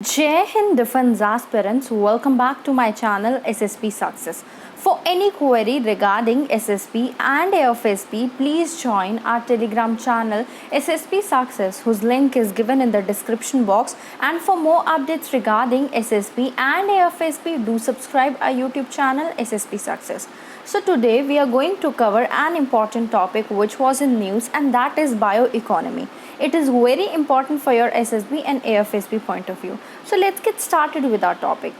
Jai Hind Defense aspirants, welcome back to my channel SSP Success. For any query regarding SSP and AFSP, please join our Telegram channel SSP Success, whose link is given in the description box. And for more updates regarding SSP and AFSP, do subscribe our YouTube channel SSP Success. So today we are going to cover an important topic which was in news, and that is bioeconomy. It is very important for your SSB and AFSB point of view. So let's get started with our topic.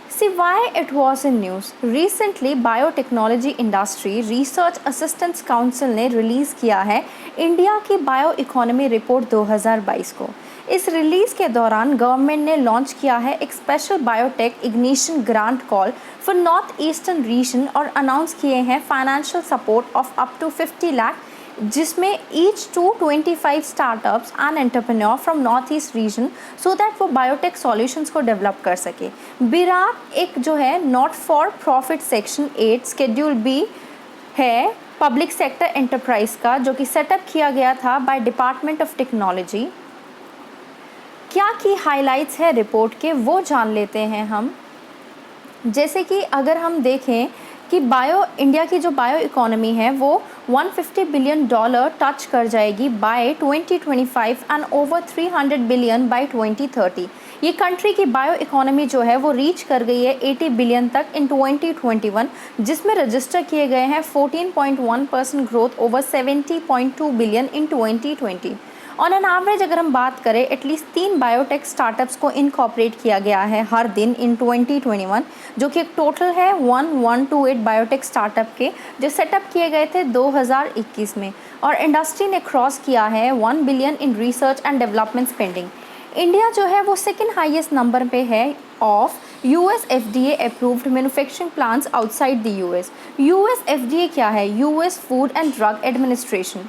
See why it was in news. Recently biotechnology industry research assistance council ने release किया है India की bio economy report 2022 को. इस release के दौरान government ने launch किया है एक special biotech ignition grant call for north eastern region और अनाउंस किए हैं financial support of up to 50 lakh, जिसमें each to 25 startups and entrepreneur from north east region so that वो बायोटेक सॉल्यूशंस को डेवलप कर सके. बिराक एक जो है not for profit section 8 schedule B है पब्लिक सेक्टर एंटरप्राइज का, जो कि सेटअप किया गया था बाय डिपार्टमेंट ऑफ टेक्नोलॉजी. क्या की हाइलाइट्स है रिपोर्ट के वो जान लेते हैं हम. जैसे कि अगर हम देखें कि इंडिया की जो बायो इकोनॉमी है वो $150 बिलियन टच कर जाएगी by 2025 and over 300 billion by 2030. ये कंट्री की बायो इकोनॉमी जो है वो रीच कर गई है 80 बिलियन तक इन 2021, जिसमें रजिस्टर किए गए हैं 14.1% growth over 70.2 billion in 2020. On an average अगर हम बात करें एटलीस्ट 3 बायोटेक स्टार्टअप्स को इनकॉर्पोरेट किया गया है हर दिन इन 2021, जो कि एक टोटल है 1128 बायोटेक स्टार्टअप के जो सेटअप किए गए थे 2021 में. और इंडस्ट्री ने क्रॉस किया है 1 billion in research and development spending. India जो है वो सेकेंड हाईएस्ट नंबर पे है of US FDA approved manufacturing plants outside the US. US FDA क्या है? US food and drug administration.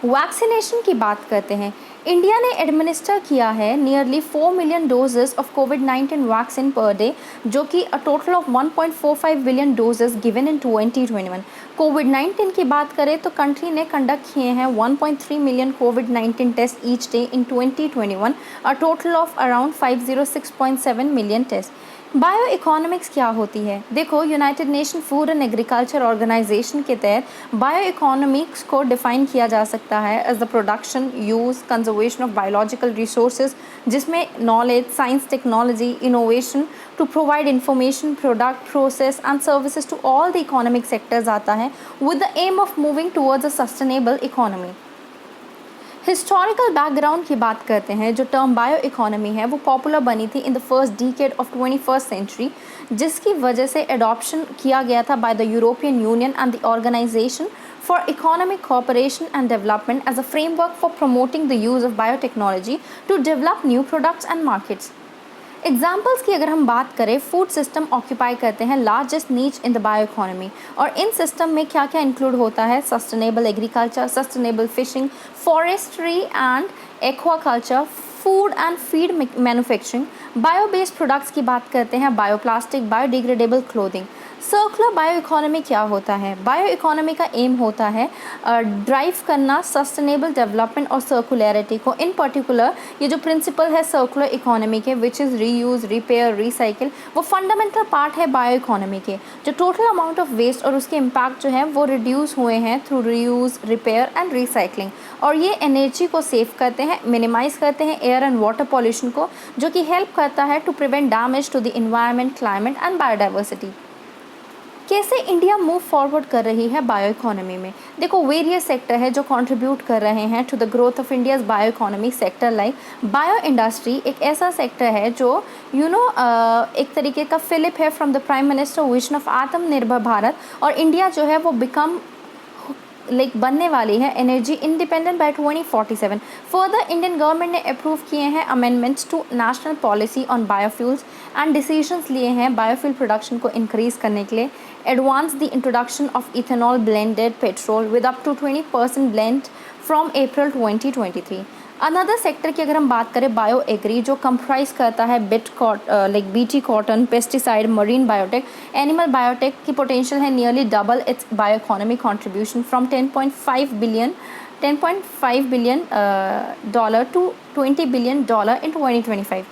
Vaccination की बात करते हैं. इंडिया ने एडमिनिस्टर किया है nearly 4 million doses of covid vaccine per day, जो कि अ total of 1.45 billion doses given in 2021. कोविड-19 की बात करें तो कंट्री ने कंडक्ट किए हैं 1.3 मिलियन कोविड-19 test each day in 2021, a total of around 506.7 million test. Bio economics क्या होती है? देखो, United Nation Food and Agriculture Organization के तहत बायो इकोनॉमिक्स को डिफाइन किया जा सकता है as the production, use, conservation of biological resources, जिसमें knowledge, science, technology, innovation to provide information, product, process and services to all the economic sectors आता है with the aim of moving towards a sustainable economy. Historical background की बात करते हैं. जो term bio economy है वो पॉपुलर बनी थी in the first decade of 21st century, जिसकी वजह से एडॉप्शन किया गया था by the European Union and the Organization for Economic Cooperation and Development as a framework for promoting the use of biotechnology to develop new products and markets. Examples की अगर हम बात करें, फूड सिस्टम ऑक्यूपाई करते हैं largest नीच in the bio economy. और इन system में क्या क्या इंक्लूड होता है? Sustainable agriculture, sustainable fishing, forestry and aquaculture, food and feed manufacturing. Bio based products की बात करते हैं, bioplastic, biodegradable clothing. Circular bio economy क्या होता है? बायो इकोनॉमी का एम होता है ड्राइव करना सस्टेनेबल डेवलपमेंट और सर्कुलरिटी को. इन पर्टिकुलर ये जो प्रिंसिपल है सर्कुलर इकोनॉमी के, which is reuse, repair, recycle, वो फंडामेंटल पार्ट है बायो इकोनॉमी के. जो टोटल अमाउंट ऑफ वेस्ट और उसके इम्पैक्ट जो है वो रिड्यूस हुए हैं through reuse, repair and recycling. और ये एनर्जी को सेव करते हैं, मिनिमाइज करते हैं एयर एंड वाटर पॉल्यूशन को, जो कि हेल्प करता है to prevent damage to the environment, climate and biodiversity. कैसे इंडिया मूव फॉरवर्ड कर रही है बायो इकोनॉमी में? देखो, वेरियस सेक्टर है जो कंट्रीब्यूट कर रहे हैं to the growth of India's bio economy sector. Like bio industry एक ऐसा सेक्टर है जो एक तरीके का फिलिप है from the prime minister vision of आत्मनिर्भर भारत. और इंडिया जो है वो बनने वाली है energy independent by 2047. Further Indian government ने अप्रूव किए हैं amendments to national policy on biofuels and decisions लिए हैं बायोफ्यूल प्रोडक्शन को इंक्रीज करने के लिए. Advance the introduction of ethanol blended petrol with up to 20% blend from April 2023. Another sector की अगर हम बात करें, बायो एग्री, जो कंप्राइज करता है BT cotton, pesticide, marine biotech, animal biotech की पोटेंशियल है nearly double its bio economy contribution from 10.5 billion $10.5 billion to $20 billion in 2025.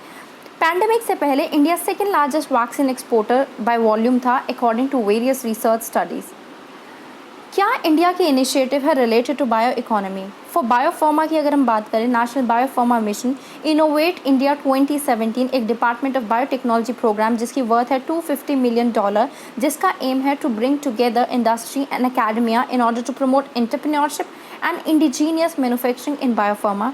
Pandemic से पहले India second largest vaccine exporter by volume था according to various research studies. क्या India की initiative है related to bio economy? For biopharma की अगर हम बात करें, national biopharma mission innovate India 2017 एक डिपार्टमेंट ऑफ बायोटेक्नोलॉजी प्रोग्राम जिसकी वर्थ है $250 मिलियन, जिसका एम है to bring together industry and academia in order to promote entrepreneurship and indigenous manufacturing in biopharma.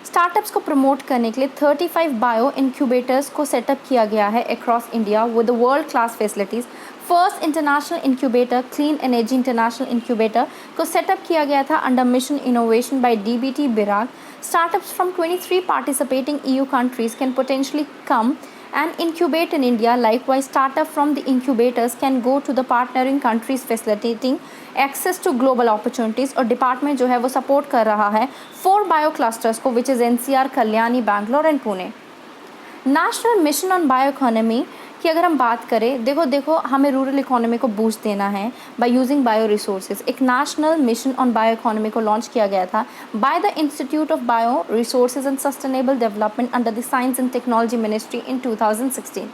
Startups को प्रमोट करने के लिए 35 बायो इंक्यूबेटर्स को सेटअप किया गया है across India with world class facilities. First international incubator clean energy international incubator को setup किया गया था under mission innovation by DBT BIRAC. Startups from 23 participating EU countries can potentially come and incubate in India. Likewise, startup from the incubators can go to the partnering countries facilitating access to global opportunities। और department जो है वो support कर रहा है 4 bio clusters को which is NCR, Kalyani, Bangalore and Pune. National mission on bio economy कि अगर हम बात करें, देखो हमें रूरल इकोनॉमी को बूस्ट देना है बाय यूजिंग बायो रिसोर्सेज। एक national mission on bio economy को लॉन्च किया गया था by the institute of bio resources and sustainable development under the science and technology ministry in 2016।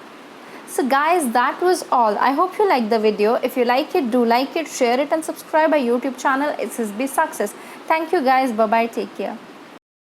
So guys, that was all. I hope you liked the video. If you like it, do like it, share it and subscribe our YouTube channel SSB Success. Thank you guys. Bye bye. Take care.